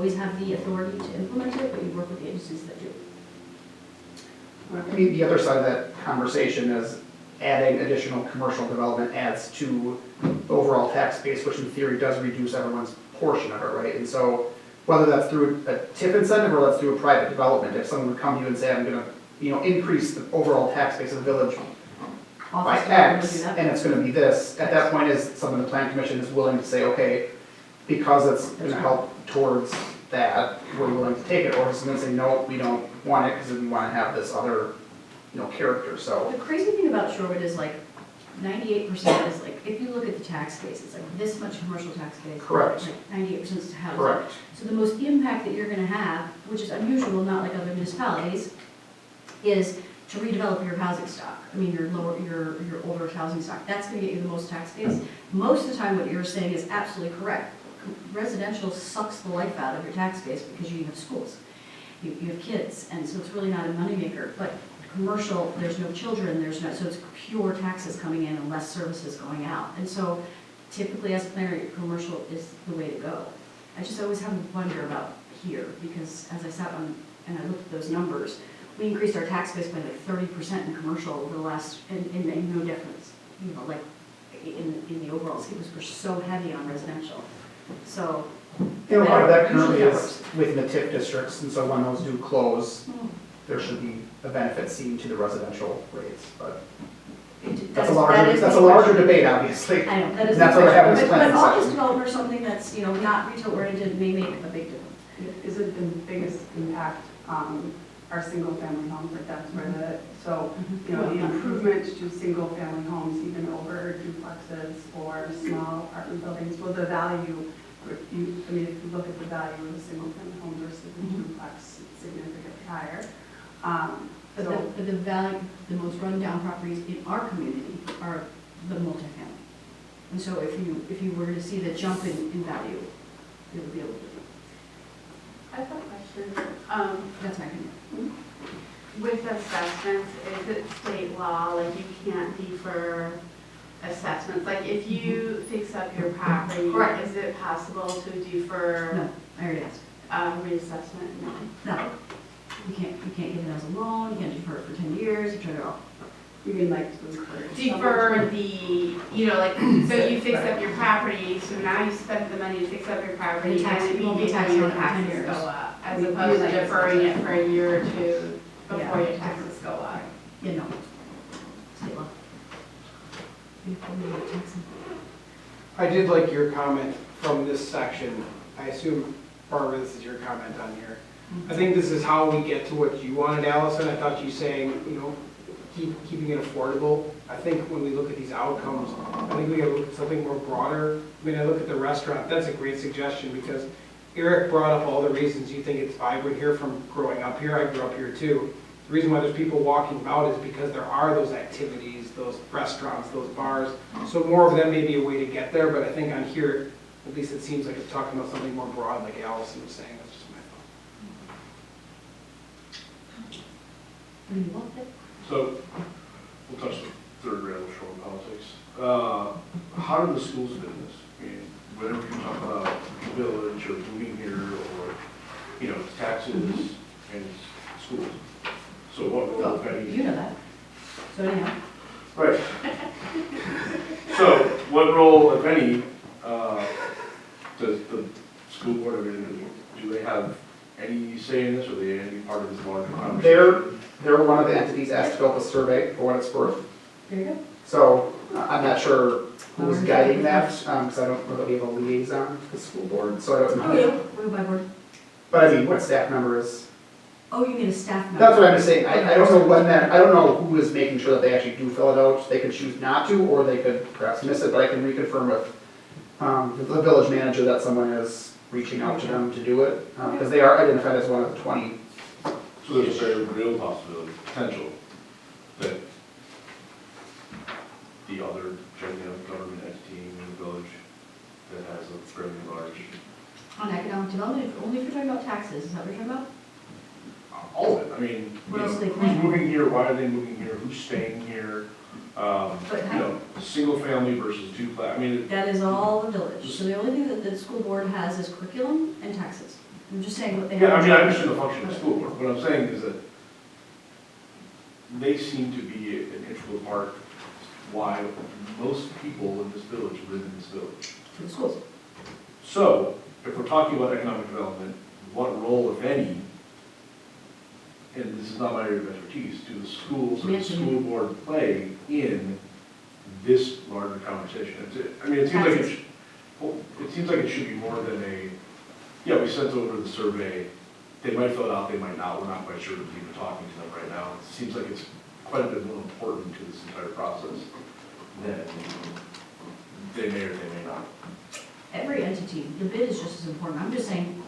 always have the authority to implement it, but you work with the agencies that do. I mean, the other side of that conversation is adding additional commercial development adds to the overall tax base, which in theory does reduce everyone's portion of it, right? And so whether that's through a TIF incentive or that's through a private development, if someone would come to you and say, I'm gonna, increase the overall tax base of the village by X, and it's gonna be this, at that point is someone the plan commission is willing to say, okay, because it's gonna help towards that, we're willing to take it, or someone say, no, we don't want it because we wanna have this other, character, so. The crazy thing about Shorewood is like 98% is like, if you look at the tax base, it's like this much commercial tax base. Correct. Like 98% is housing. Correct. So the most impact that you're gonna have, which is unusual, not like other municipalities, is to redevelop your housing stock. I mean, your older housing stock. That's gonna get you the most tax base. Most of the time, what you're saying is absolutely correct. Residential sucks the life out of your tax base because you have schools. You have kids, and so it's really not a moneymaker. But commercial, there's no children, so it's pure taxes coming in and less services going out. And so typically as a planner, commercial is the way to go. I just always have a wonder about here, because as I sat on and I looked at those numbers, we increased our tax base by like 30% in commercial over the last, and no difference, like in the overall scheme, because we're so heavy on residential. So. A lot of that currently is within the TIF districts, and so when those do close, there should be a benefit seen to the residential rates, but that's a larger debate, obviously. I know, that is. That's what we're having this planning But office session. developer, something that's, not retail oriented may make a big difference. Is it the biggest impact on our single family homes, like that's where the improvement to single family homes, even over duplexes or small apartment buildings, will the value, if you look at the value of a single family home versus a duplex, it's significantly higher. But the value, the most rundown properties in our community are the multifamily. And so if you were to see the jump in value, it would be a little different. I have a question. That's my opinion. With assessments, is it state law, like you can't defer assessments? Like if you fix up your property, Correct. is it possible to defer No, I already asked. reassessment? No. No. You can't get it as a loan, you can't defer it for 10 years, you turn it off. You mean like to encourage? Defer the, like, so you fix up your property, so now you spent the money to fix up your property, The tax- and you won't be immediately taxed your on it for 10 taxes years. go up, as You opposed to like deferring it for a year or two before Yeah. your taxes go up. Yeah, no. State law. Before we get taxing. I did like your comment from this section. I assume, Barbara, this is your comment on here. I think this is how we get to what you wanted, Allison. I thought you saying, keeping it affordable. I think when we look at these outcomes, I think we gotta look at something more broader. I mean, I look at the restaurant, that's a great suggestion because Eric brought up all the reasons you think it's vibrant here from growing up here. I grew up here too. The reason why there's people walking about is because there are those activities, those restaurants, those bars. So more of them may be a way to get there, but I think on here, at least it seems like it's talking about something more broad, like Allison was saying. That's just my thought. So, we'll touch the third rail of shore politics. How do the schools fit in this? I mean, whenever you talk about village or moving here or, taxes and schools. So what role, if any? You know that. So anyhow. Right. So what role, if any, does the school board, do they have any say in this, or are they any part of this larger conversation? They're one of the entities asked to fill out the survey for what it's worth. There you go. So I'm not sure who's guiding that, because I don't know that we have a liaison to the school board, so I don't know. Oh, yeah, we're by board. But I mean, what staff member is? Oh, you mean a staff member? That's what I'm saying. I don't know I don't know who is making sure that they actually do fill it out. They could choose not to, or they could perhaps miss it, but I can reconfirm with the village manager that someone is reaching out to them to do it, because they are identified as one of the 20. So there's a very real possibility, potential, that the other government entity in the village that has a fairly large. On economic development, only if you're talking about taxes, is that what you're talking about? All of it, I mean, What else do they who's claim? moving here, why are they moving here, who's staying here? Single family versus duplex, I mean, That is all the village. So the only thing that the school board has is curriculum and taxes. I'm just saying what they have. Yeah, I mean, I understand the function of the school board. What I'm saying is that they seem to be an integral part why most people in this village live in this village. For the schools. So, if we're talking about economic development, what role, if any, and this is not my area of expertise, do the schools or the school board play in this larger conversation? I mean, it seems like it should be more than yeah, we sent over the survey, they might fill it out, they might not, we're not quite sure, we're even talking to them right now. It seems like it's quite a bit more important to this entire process than they may or they may not. Every entity, the bid is just as important. I'm just saying,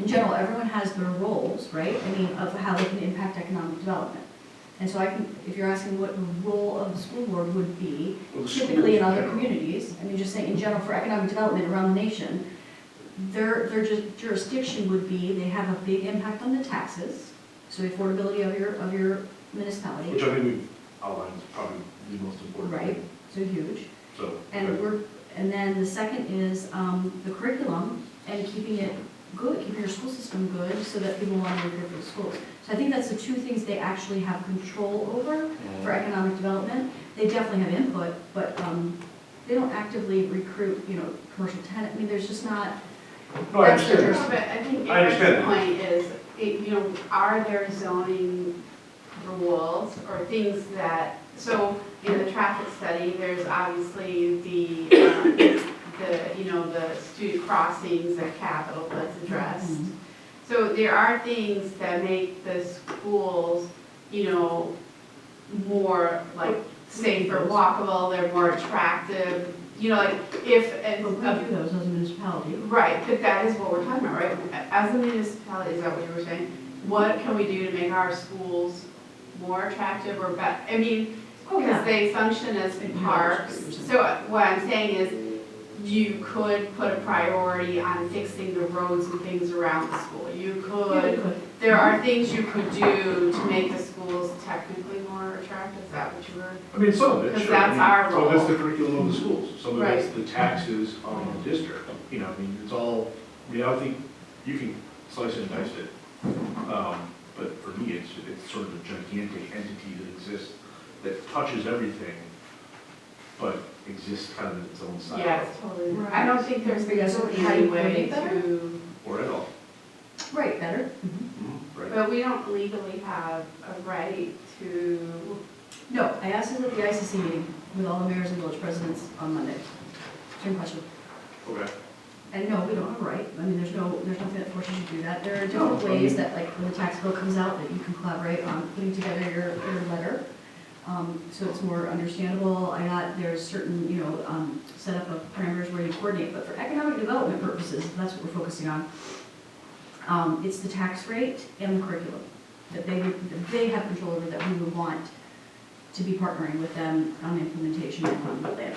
in general, everyone has their roles, right? I mean, of how they can impact economic development. And so if you're asking what the role of the school board would be, Well, the typically in schools other general. communities, I mean, just saying in general for economic development around the nation, their jurisdiction would be, they have a big impact on the taxes, so the affordability of your municipality. Which I think we've outlined is probably the most important. Right, so huge. So, And then the second is the curriculum and keeping it good, keeping your school system good so that people want to recruit for the schools. So I think that's the two things they actually have control over for economic development. They definitely have input, but they don't actively recruit, commercial tenant. I mean, there's just not. no, I That's their understand. No, but I think I understand Eric's that. point is, are there zoning rules or things that, so in the traffic study, there's obviously the student crossings that Capitol was addressed. Mhm. So there are things that make the schools, more like safer, walkable, they're more attractive, like if, But we do those as a municipality. right, but that is what we're talking about, right? As a municipality, is that what you were saying? What can we do to make our schools more attractive or better? I mean, Oh, because yeah. they function as parks. So what I'm saying is, you could put a priority on fixing the roads and things around the school. You could, there are things you could do to make the schools technically more attractive. Is that what you were? I mean, some of it, Because sure. that's our Some of it's role. the curriculum of the schools, some of it's Right. the taxes on the district, I mean, it's all, I think you can slice it and dice it. But for me, it's sort of a gigantic entity that exists, that touches everything, but exists kind of in its own silo. Yes, totally. Right. I don't think there's Because of legally how any you way coordinate better? to, Or at all. Right, better. Right. but we don't legally have a right to, No, I asked this at the ICC meeting with all the mayors and village presidents on Monday. Same question. Okay. And no, we don't have a right. I mean, there's nothing that forces you to do that. There are No, different I ways mean- that, like, when the tax bill comes out, that you can collaborate on putting together your letter. So it's more understandable. There's certain, setup of parameters where you coordinate, but for economic development purposes, that's what we're focusing on. It's the tax rate and the curriculum that they have control over, that we would want to be partnering with them on implementation and on the planning.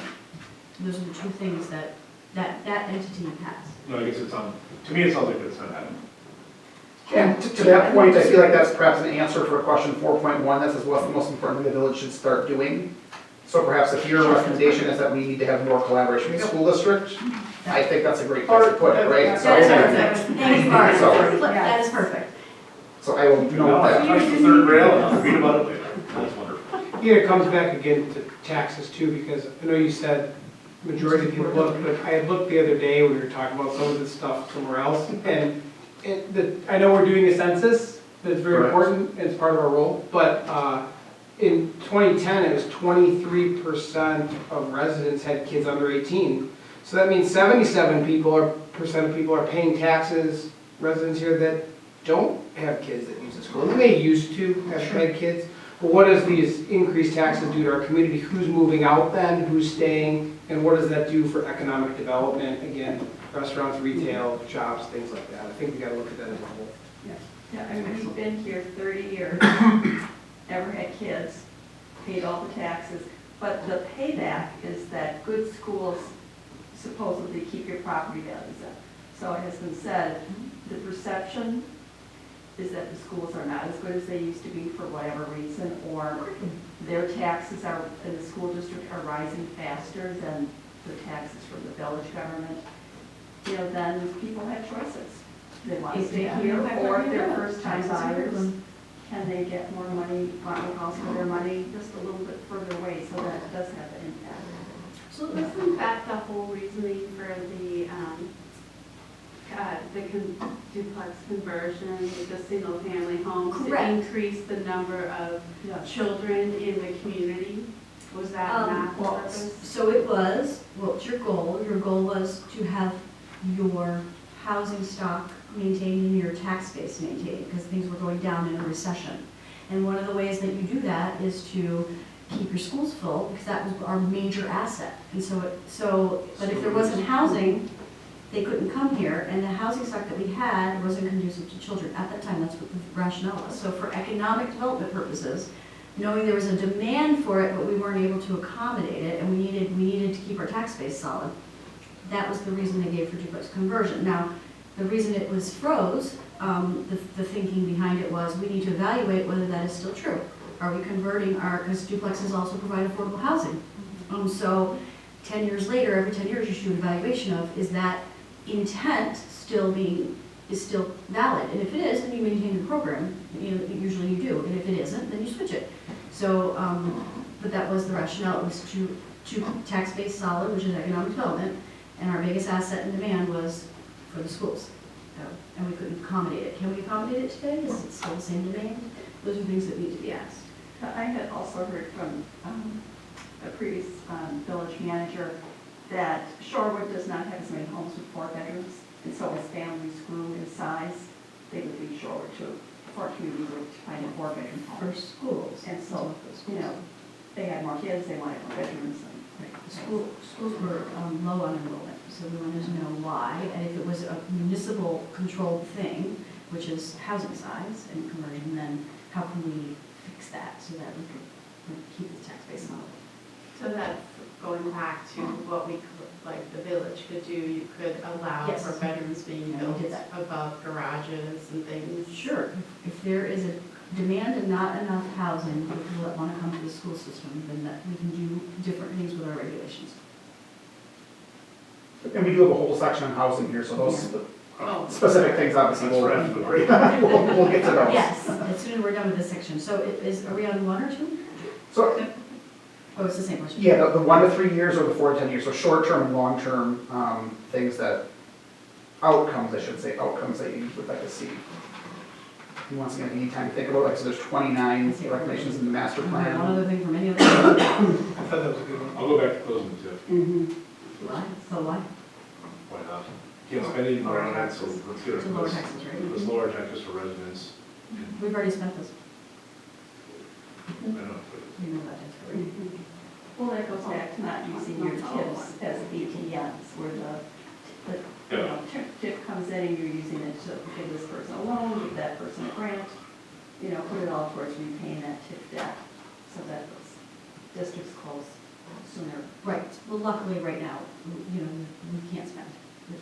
Those are the two things that entity has. No, I guess to me, it sounds like it's not happening. And to that point, I feel like that's perhaps an answer for question 4.1, that says what's the most important thing the village should start doing. So perhaps if your recommendation is that we need to have more collaboration with the school district, I think that's a great place to put it, right? That is So, perfect. Thank you, Mark. So- That is perfect. so I will note Now, I that. touched the third rail, and I'll read about it later. That's wonderful. Yeah, it comes back again to taxes too, because I know you said majority of people look, but I had looked the other day when we were talking about some of this stuff somewhere else, and I know we're doing a census, that's very Correct. important, and it's part of our role, but in 2010, it was 23% of residents had kids under 18. So that means 77% of people are paying taxes, residents here that don't have kids that use the school. They may used to have had kids, but what does these increased taxes do to our community? Who's moving out then, who's staying, and what does that do for economic development? Again, restaurants, retail, jobs, things like that. I think we gotta look at that as a whole. Yeah, I mean, we've been here 30 years, never had kids, paid all the taxes, but the payback is that good schools supposedly keep your property values up. So it has been said, the perception is that the schools are not as good as they used to be for whatever reason, or their taxes are, in the school district, are rising faster than the taxes from the village government. Then people have choices. they want to If stay they here, come back or if on they're the first-time taxes are buyers, everyone. can they get more money, want a house for their money just a little bit further away, so that does have an impact. So isn't that the whole reasoning for the duplex conversion, the single-family homes? Correct. To increase the number of children in the community? Was that not the Well, purpose? so it was, what's your goal? Your goal was to have your housing stock maintained and your tax base maintained, because things were going down in a recession. And one of the ways that you do that is to keep your schools full, because that was our major asset. And but if there wasn't housing, they couldn't come here, and the housing stock that we had wasn't conducive to children. At that time, that's what the rationale was. So for economic development purposes, knowing there was a demand for it, but we weren't able to accommodate it, and we needed to keep our tax base solid, that was the reason they gave for duplex conversion. Now, the reason it was froze, the thinking behind it was, we need to evaluate whether that is still true. Are we converting because duplexes also provide affordable housing. So 10 years later, every 10 years, you should do an evaluation of, is that intent is still valid? And if it is, then you maintain your program, usually you do, and if it isn't, then you switch it. So, but that was the rationale, it was to tax base solid, which is economic development, and our biggest asset and demand was for the schools. And we couldn't accommodate it. Can we accommodate it today? Is it still the same demand? Those are things that need to be asked. I had also heard from a previous village manager that Shorewood does not have as many homes with 4 bedrooms, and so as families grew in size, they would leave Shorewood for a community group to find a 4-bedroom home. For schools. And so, they had more kids, they wanted more bedrooms. Schools were low on enrollment, so we wanted to know why, and if it was a municipal controlled thing, which is housing size and conversion, then how can we fix that so that we could keep the tax base solid? So that's going back to what we, like the village could do, you could allow Yes. for bedrooms being Yeah, we built did that. above garages and things. Sure, if there is a demand and not enough housing for people that want to come to the school system, then that we can do different things with our regulations. And we do have a whole section on housing here, so those Oh. specific things obviously That's right. we'll get to those. Yes, as soon as we're done with this section. So are we on 1 or 2? So, Oh, it's the same question. yeah, the 1 to 3 years or the 4 to 10 years, so short-term and long-term things outcomes that you would like to see. And once again, if you need time to think about it, so there's 29 recommendations in the master One plan. other thing from any other. I thought that was a good one. I'll go back to closing the TIF. Why? So why? Why not? Can't spend any more on it, so let's get it. To lower taxes, right? Let's lower taxes for residents. We've already spent this. I don't know. You know that, that's right. Well, that goes back to not using your TIFs as ATMs, where TIF comes in and you're using it to give this person a loan, give that person a grant, put it all towards repaying that TIF debt, so that those districts close sooner. Right, well luckily right now, we can't spend.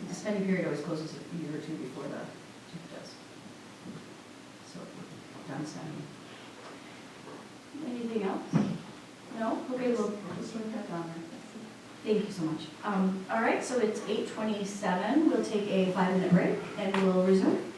The spending period always closes a year or 2 before the TIF does. So, done spending. Anything else? No? Okay, well, Just write that down there. thank you so much. All right, so it's 8:27. We'll take a 5-minute break and we'll resume.